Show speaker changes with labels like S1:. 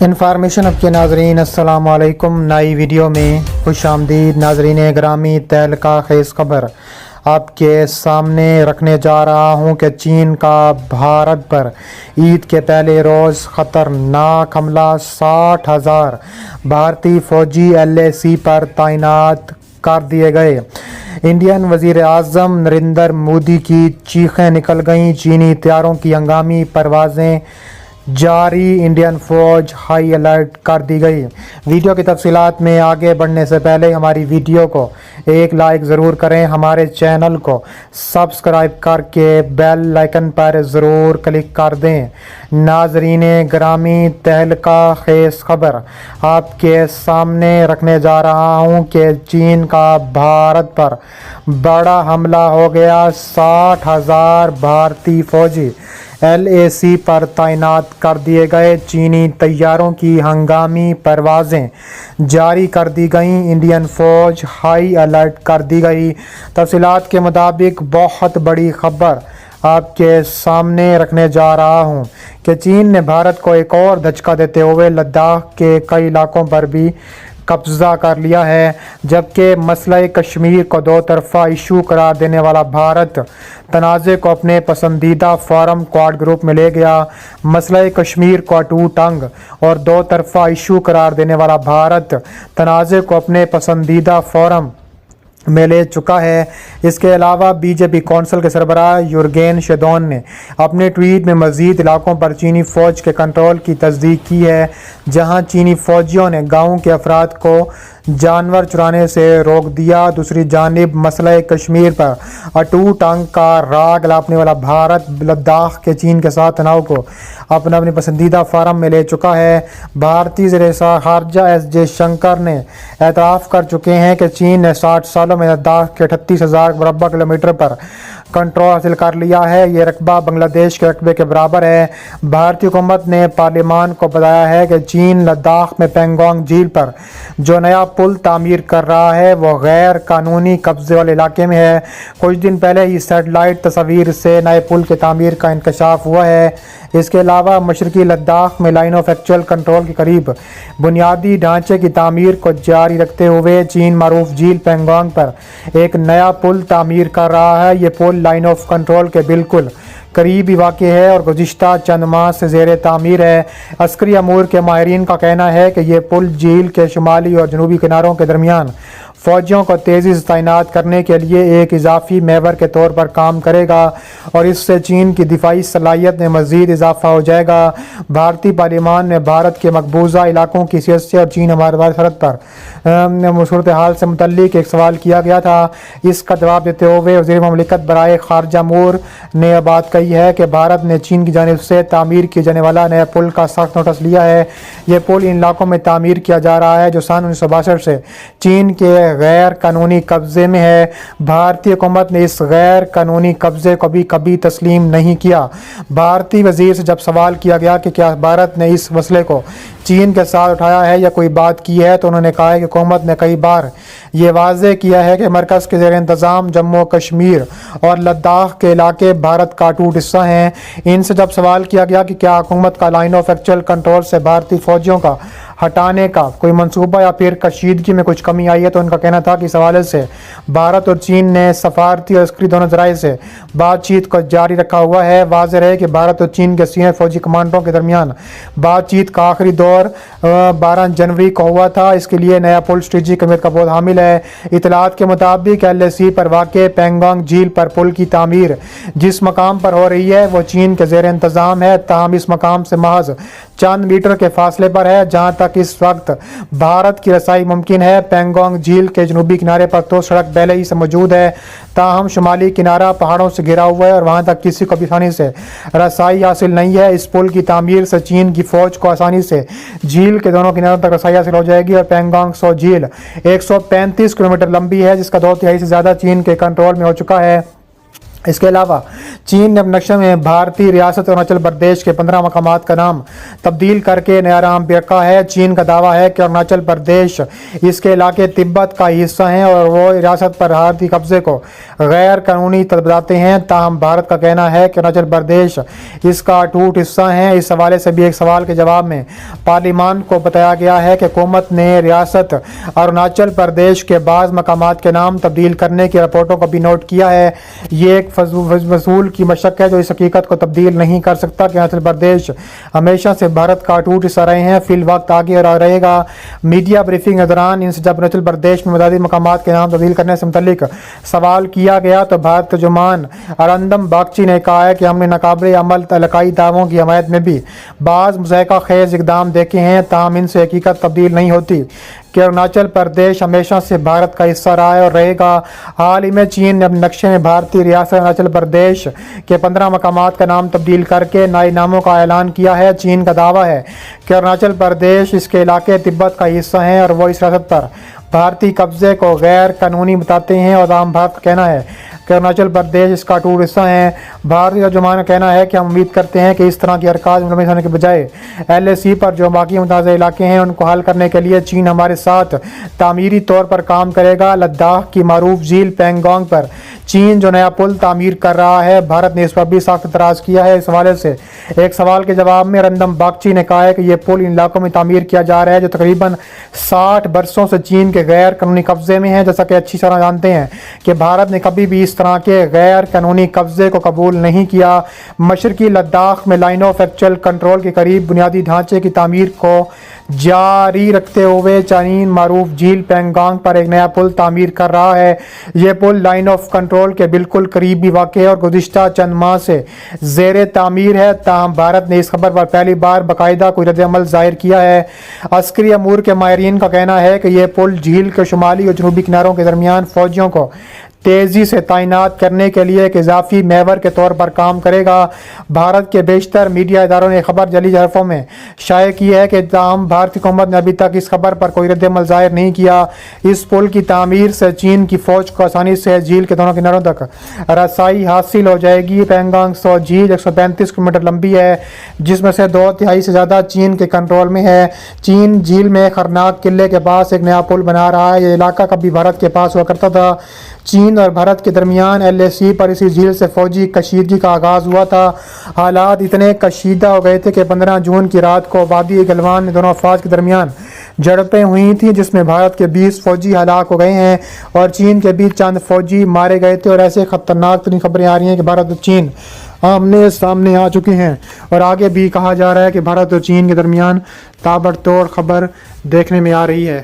S1: Information اب کے ناظرین السلام علیکم، نئی ویڈیو میں خوش آمدید۔ ناظرین گرامی، تہلکہ خیز خبر آپ کے سامنے رکھنے جا رہا ہوں کہ چین کا بھارت پر عید کے پہلے روز خطرناک حملہ، 60,000 بھارتی فوجی LAC پر تعینات کر دیے گئے۔ انڈین وزیر اعظم نریندر مودی کی چیخیں نکل گئیں، چینی طیاروں کی ہنگامی پروازیں جاری، انڈین فوج ہائی الرٹ کر دی گئی۔ ویڈیو کی تفصیلات میں آگے بڑھنے سے پہلے ہماری ویڈیو کو ایک لائک ضرور کریں، ہمارے چینل کو سبسکرائب کر کے بیل آئیکن پر ضرور کلک کر دیں۔ ناظرین گرامی، تہلکہ خیز خبر آپ کے سامنے رکھنے جا رہا ہوں کہ چین کا بھارت پر بڑا حملہ ہو گیا، 60,000 بھارتی فوجی LAC پر تعینات کر دیے گئے، چینی طیاروں کی ہنگامی پروازیں جاری کر دی گئیں، انڈین فوج ہائی الرٹ کر دی گئی۔ تفصیلات کے مطابق بہت بڑی خبر آپ کے سامنے رکھنے جا رہا ہوں کہ چین نے بھارت کو ایک اور دھچکا دیتے ہوئے لداخ کے کئی علاقوں پر بھی قبضہ کر لیا ہے، جبکہ مسئلہ کشمیر کو دو طرفہ ایشو قرار دینے والا بھارت تنازع کو اپنے پسندیدہ فورم کواد گروپ میں لے گیا۔ مسئلہ کشمیر کو اٹوٹ انگ اور دو طرفہ ایشو قرار دینے والا بھارت تنازع کو اپنے پسندیدہ فورم میں لے چکا ہے۔ اس کے علاوہ BJP کونسل کے سربراہ یورگین شیدون نے اپنے ٹویٹ میں مزید علاقوں پر چینی فوج کے کنٹرول کی تصدیق کی ہے، جہاں چینی فوجیوں نے گاؤں کے افراد کو جانور چرانے سے روک دیا۔ دوسری جانب مسئلہ کشمیر پر اٹوٹ انگ کا راگ الاپنے والا بھارت لداخ کے چین کے ساتھ تناؤ کو اپنی پسندیدہ فارم میں لے چکا ہے۔ بھارتی وزیر خارجہ جے شنکر نے اعتراف کر چکے ہیں کہ چین نے 60 سالوں میں لداخ کے 38,000 مربع کلومیٹر پر کنٹرول حاصل کر لیا ہے۔ یہ رقبہ بنگلہ دیش کے رقبے کے برابر ہے۔ بھارتی حکومت نے پارلیمان کو بتایا ہے کہ چین لداخ میں پینگونگ جھیل پر جو نیا پل تعمیر کر رہا ہے وہ غیر قانونی قبضے والے علاقے میں ہے۔ کچھ دن پہلے ہی سیٹلائٹ تصاویر سے نئے پل کی تعمیر کا انکشاف ہوا ہے۔ اس کے علاوہ مشرقی لداخ میں لائن آف ایکچوئل کنٹرول کے قریب بنیادی ڈھانچے کی تعمیر کو جاری رکھتے ہوئے چین معروف جھیل پینگونگ پر ایک نیا پل تعمیر کر رہا ہے۔ یہ پل لائن آف کنٹرول کے بالکل قریب ہی واقع ہے اور گزشتہ چند ماہ سے زیر تعمیر ہے۔ عسکری امور کے ماہرین کا کہنا ہے کہ یہ پل جھیل کے شمالی اور جنوبی کناروں کے درمیان فوجیوں کو تیزی سے تعینات کرنے کے لیے ایک اضافی محور کے طور پر کام کرے گا اور اس سے چین کی دفاعی صلاحیت میں مزید اضافہ ہو جائے گا۔ بھارتی پارلیمان میں بھارت کے مقبوضہ علاقوں کی حیثیت سے اور چین ہمارے سرحد پر صورتحال سے متعلق ایک سوال کیا گیا تھا۔ اس کا جواب دیتے ہوئے وزیر مملکت برائے خارجہ امور نے بات کہی ہے کہ بھارت نے چین کی جانب سے تعمیر کیے جانے والا نئے پل کا سخت نوٹس لیا ہے۔ یہ پل ان علاقوں میں تعمیر کیا جا رہا ہے جو سن 1962 سے چین کے غیر قانونی قبضے میں ہے۔ بھارتی حکومت نے اس غیر قانونی قبضے کو بھی کبھی تسلیم نہیں کیا۔ بھارتی وزیر سے جب سوال کیا گیا کہ کیا بھارت نے اس مسئلے کو چین کے ساتھ اٹھایا ہے یا کوئی بات کی ہے، تو انہوں نے کہا کہ حکومت نے کئی بار یہ واضح کیا ہے کہ مرکز کے زیر انتظام جموں و کشمیر اور لداخ کے علاقے بھارت کا اٹوٹ حصہ ہیں۔ ان سے جب سوال کیا گیا کہ کیا حکومت کا لائن آف ایکچوئل کنٹرول سے بھارتی فوجیوں کا ہٹانے کا کوئی منصوبہ یا پھر کشیدگی میں کچھ کمی آئی ہے، تو ان کا کہنا تھا کہ اس حوالے سے بھارت اور چین نے سفارتی اور عسکری دونوں ذرائع سے بات چیت کو جاری رکھا ہوا ہے۔ واضح رہے کہ بھارت اور چین کے سینئر فوجی کمانڈروں کے درمیان بات چیت کا آخری دور 12 جنوری کو ہوا تھا۔ اس کے لیے نیا پل اسٹریٹجک اہمیت کا بہت حامل ہے۔ اطلاعات کے مطابق LAC پر واقع پینگونگ جھیل پر پل کی تعمیر جس مقام پر ہو رہی ہے وہ چین کے زیر انتظام ہے، تاہم اس مقام سے محض چند میٹر کے فاصلے پر ہے جہاں تک اس وقت بھارت کی رسائی ممکن ہے۔ پینگونگ جھیل کے جنوبی کنارے پر تو سڑک پہلے ہی سے موجود ہے، تاہم شمالی کنارہ پہاڑوں سے گھرا ہوا ہے اور وہاں تک کسی کو بھی آسانی سے رسائی حاصل نہیں ہے۔ اس پل کی تعمیر سے چین کی فوج کو آسانی سے جھیل کے دونوں کناروں تک رسائی حاصل ہو جائے گی اور پینگونگ سو جھیل 135 کلومیٹر لمبی ہے، جس کا 2/3 سے زیادہ چین کے کنٹرول میں ہو چکا ہے۔ اس کے علاوہ چین نے اپنے نقشے میں بھارتی ریاست اروناچل پردیش کے 15 مقامات کا نام تبدیل کر کے نیا نام بھی رکھا ہے۔ چین کا دعویٰ ہے کہ اروناچل پردیش اس کے علاقے تبت کا حصہ ہیں اور وہ ریاست پر بھارتی قبضے کو غیر قانونی بتاتے ہیں، تاہم بھارت کا کہنا ہے کہ اروناچل پردیش اس کا اٹوٹ حصہ ہے۔ اس حوالے سے بھی ایک سوال کے جواب میں پارلیمان کو بتایا گیا ہے کہ حکومت نے ریاست اروناچل پردیش کے بعض مقامات کے نام تبدیل کرنے کی رپورٹوں کو بھی نوٹ کیا ہے۔ یہ ایک فضول کی مشق ہے جو اس حقیقت کو تبدیل نہیں کر سکتا کہ اروناچل پردیش ہمیشہ سے بھارت کا اٹوٹ حصہ رہے ہیں، فی الوقت آگے اور رہے گا۔ میڈیا بریفنگ کے دوران ان سے جب اروناچل پردیش میں متعدد مقامات کے نام تبدیل کرنے سے متعلق سوال کیا گیا تو بھارت ترجمان ارندم باگچی نے کہا ہے کہ ہم نے ناقابل عمل علاقائی دعووں کی حمایت میں بھی بعض مضحکہ خیز اقدام دیکھے ہیں، تاہم ان سے حقیقت تبدیل نہیں ہوتی کہ اروناچل پردیش ہمیشہ سے بھارت کا حصہ رہا ہے اور رہے گا۔ حال ہی میں چین نے اپنے نقشے میں بھارتی ریاست اروناچل پردیش کے 15 مقامات کا نام تبدیل کر کے نئے ناموں کا اعلان کیا ہے۔ چین کا دعویٰ ہے کہ اروناچل پردیش اس کے علاقے تبت کا حصہ ہیں اور وہ اس ریاست پر بھارتی قبضے کو غیر قانونی بتاتے ہیں، اور تاہم بھارت کا کہنا ہے کہ اروناچل پردیش اس کا اٹوٹ حصہ ہیں۔ بھارتی ترجمان کا کہنا ہے کہ ہم امید کرتے ہیں کہ اس طرح کی حرکات ملتوی ہونے کے بجائے LAC پر جو باقی متنازع علاقے ہیں ان کو حل کرنے کے لیے چین ہمارے ساتھ تعمیری طور پر کام کرے گا۔ لداخ کی معروف جھیل پینگانگ پر چین جو نیا پل تعمیر کر رہا ہے، بھارت نے اس پر بھی سخت اعتراض کیا ہے۔ اس حوالے سے ایک سوال کے جواب میں ارندم باگچی نے کہا ہے کہ یہ پل ان علاقوں میں تعمیر کیا جا رہا ہے جو تقریباً 60 برسوں سے چین کے غیر قانونی قبضے میں ہیں۔ جیسا کہ اچھی طرح جانتے ہیں کہ بھارت نے کبھی بھی اس طرح کے غیر قانونی قبضے کو قبول نہیں کیا۔ مشرقی لداخ میں لائن آف ایکچوئل کنٹرول کے قریب بنیادی ڈھانچے کی تعمیر کو جاری رکھتے ہوئے چین معروف جھیل پینگانگ پر ایک نیا پل تعمیر کر رہا ہے۔ یہ پل لائن آف کنٹرول کے بالکل قریب بھی واقع ہے اور گزشتہ چند ماہ سے زیر تعمیر ہے، تاہم بھارت نے اس خبر پر پہلی بار باقاعدہ کوئی رد عمل ظاہر کیا ہے۔ عسکری امور کے ماہرین کا کہنا ہے کہ یہ پل جھیل کے شمالی اور جنوبی کناروں کے درمیان فوجیوں کو تیزی سے تعینات کرنے کے لیے ایک اضافی محور کے طور پر کام کرے گا۔ بھارت کے بیشتر میڈیا اداروں نے خبر جعلی حرفوں میں شائع کی ہے کہ تاہم بھارتی حکومت نے ابھی تک اس خبر پر کوئی رد عمل ظاہر نہیں کیا۔ اس پل کی تعمیر سے چین کی فوج کو آسانی سے جھیل کے دونوں کناروں تک رسائی حاصل ہو جائے گی۔ پینگانگ سو جھیل 135 کلومیٹر لمبی ہے، جس میں سے 2/3 سے زیادہ چین کے کنٹرول میں ہے۔ چین جھیل میں خرناک قلعے کے پاس ایک نیا پل بنا رہا ہے۔ یہ علاقہ کبھی بھارت کے پاس ہوا کرتا تھا۔ چین اور بھارت کے درمیان LAC پر اسی جھیل سے فوجی کشیدگی کا آغاز ہوا تھا۔ حالات اتنے کشیدہ ہو گئے تھے کہ 15 جون کی رات کو وادی گلوان میں دونوں افواج کے درمیان جھڑپیں ہوئی تھیں، جس میں بھارت کے 20 فوجی ہلاک ہو گئے ہیں اور چین کے بھی چند فوجی مارے گئے تھے، اور ایسے خطرناک ترین خبریں آ رہی ہیں کہ بھارت اور چین آمنے سامنے آ چکے ہیں، اور آگے بھی کہا جا رہا ہے کہ بھارت اور چین کے درمیان تابڑتوڑ خبر دیکھنے میں آ رہی ہے۔